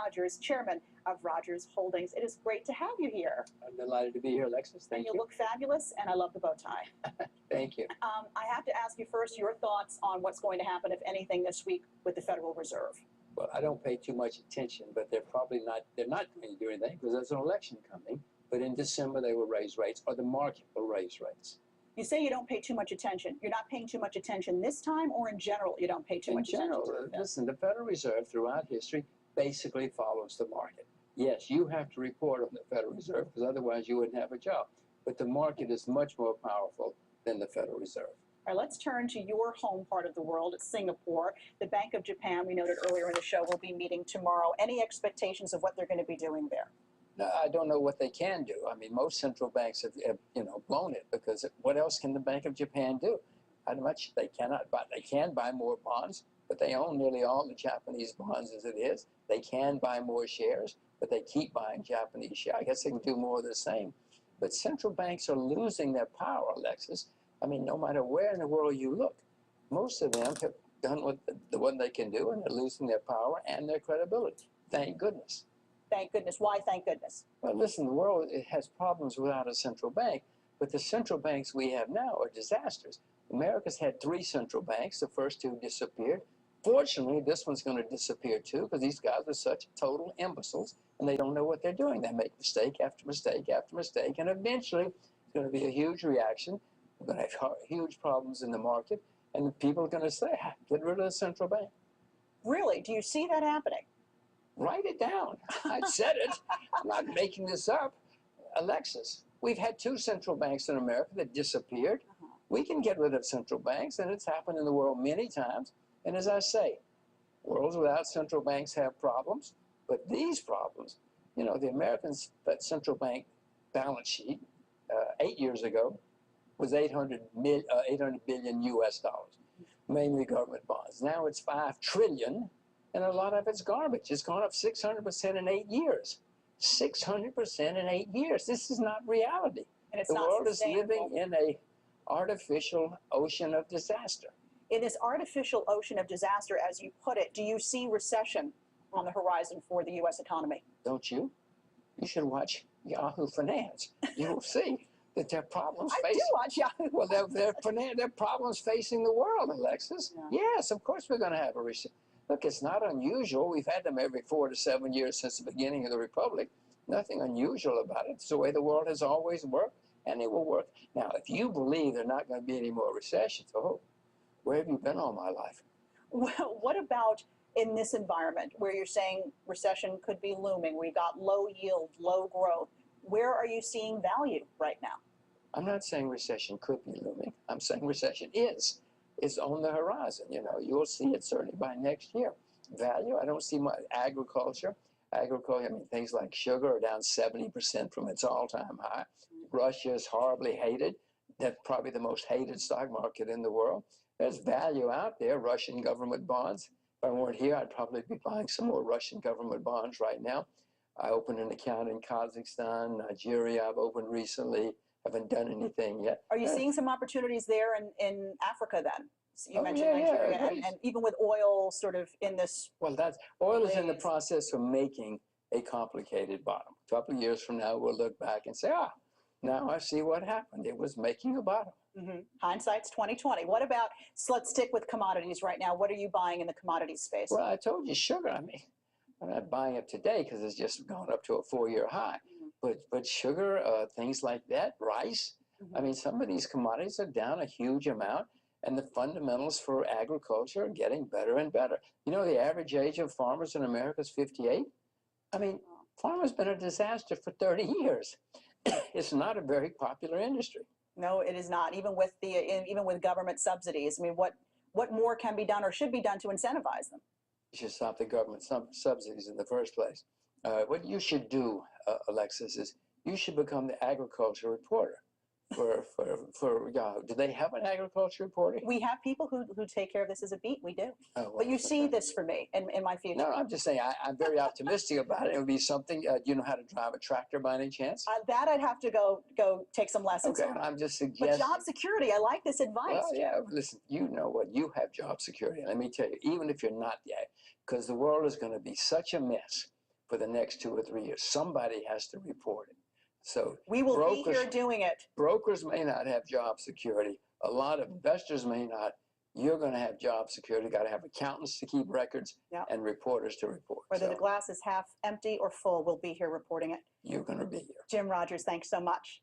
Rogers, chairman of Rogers Holdings. It is great to have you here. I'm delighted to be here, Alexis. Thank you. And you look fabulous, and I love the bow tie. Thank you. I have to ask you first your thoughts on what's going to happen, if anything, this week with the Federal Reserve. Well, I don't pay too much attention, but they're not going to do anything because there's an election coming. But in December, they will raise rates, or the market will raise rates. You say you don't pay too much attention. You're not paying too much attention this time, or in general, you don't pay too much attention? In general, listen, the Federal Reserve throughout history basically follows the market. Yes, you have to report on the Federal Reserve because otherwise you wouldn't have a job. But the market is much more powerful than the Federal Reserve. All right, let's turn to your home part of the world, Singapore. The Bank of Japan, we noted earlier in the show, will be meeting tomorrow. Any expectations of what they're going to be doing there? No, I don't know what they can do. I mean, most central banks have blown it because what else can the Bank of Japan do? How much they cannot buy. They can buy more bonds, but they own nearly all the Japanese bonds as it is. They can buy more shares, but they keep buying Japanese shares. I guess they can do more of the same. But central banks are losing their power, Alexis. I mean, no matter where in the world you look, most of them have done what they can do, and they're losing their power and their credibility. Thank goodness. Thank goodness. Why thank goodness? Well, listen, the world has problems without a central bank, but the central banks we have now are disasters. America's had 3 central banks. The first 2 disappeared. Fortunately, this one's going to disappear too because these guys are such total imbeciles, and they don't know what they're doing. They make mistake after mistake after mistake, and eventually it's going to be a huge reaction. We're going to have huge problems in the market, and people are going to say, get rid of the central bank. Really? Do you see that happening? Write it down. I said it. I'm not making this up. Alexis, we've had 2 central banks in America that disappeared. We can get rid of central banks, and it's happened in the world many times. And as I say, worlds without central banks have problems, but these problems, the American central bank balance sheet 8 years ago was 800 billion US dollars, mainly government bonds. Now it's 5 trillion, and a lot of it's garbage. It's gone up 600% in 8 years. 600% in 8 years. This is not reality. And it's the not world sustainable. is living in an artificial ocean of disaster. In this artificial ocean of disaster, as you put it, do you see recession on the horizon for the U.S. economy? Don't you? You should watch Yahoo Finance. You will see that there are problems facing. I do watch Yahoo. Well, there are problems facing the world, Alexis. Yeah. Yes, of course we're going to have a recession. Look, it's not unusual. We've had them every 4 to 7 years since the beginning of the Republic. Nothing unusual about it. It's the way the world has always worked, and it will work. Now, if you believe there are not going to be any more recessions, where have you been all my life? Well, what about in this environment where you're saying recession could be looming? We've got low yield, low growth. Where are you seeing value right now? I'm not saying recession could be looming. I'm saying recession is. It's on the horizon. You'll see it certainly by next year. Value, I don't see much. Agriculture, I mean, things like sugar are down 70% from its all-time high. Russia is horribly hated. That's probably the most hated stock market in the world. There's value out there, Russian government bonds. If I weren't here, I'd probably be buying some more Russian government bonds right now. I opened an account in Kazakhstan, Nigeria. I've opened recently. Haven't done anything yet. Are you seeing some opportunities there in Africa then? So you mentioned yeah, Nigeria, right. and even with oil sort of in this. Well, oil is in the process of making a complicated bottom. A couple of years from now, we'll look back and say, now I see what happened. It was making a bottom. Hindsight's 2020. What about, so let's stick with commodities right now. What are you buying in the commodities space? Well, I told you sugar. I mean, I'm not buying it today because it's just gone up to a 4-year high. But sugar, things like that, rice. I mean, some of these commodities are down a huge amount, and the fundamentals for agriculture are getting better and better. The average age of farmers in America is 58. I mean, farmers been a disaster for 30 years. It's not a very popular industry. No, it is not. Even with government subsidies. I mean, what more can be done or should be done to incentivize them? You should stop the government subsidies in the first place. What you should do, Alexis, is you should become the agriculture reporter for Yahoo. Do they have an agriculture reporter? We have people who take care of this as a beat. We do. Oh, well, but you see this for me in my future. No, I'm just saying I'm very optimistic about it. It would be something. Do you know how to drive a tractor by any chance? That I'd have to go take some lessons. Okay, on. I'm just suggesting. But job security, I like this advice. Well, yeah, listen, you know what? You have job security. Let me tell you, even if you're not yet, because the world is going to be such a mess for the next 2 or 3 years. Somebody has to report it. So We will be here doing it. brokers may not have job security. A lot of investors may not. You're going to have job security. Got to have accountants to keep records and reporters to report. Whether the glass is half empty or full, we'll be here reporting it. You're going to be here. Jim Rogers, thanks so much.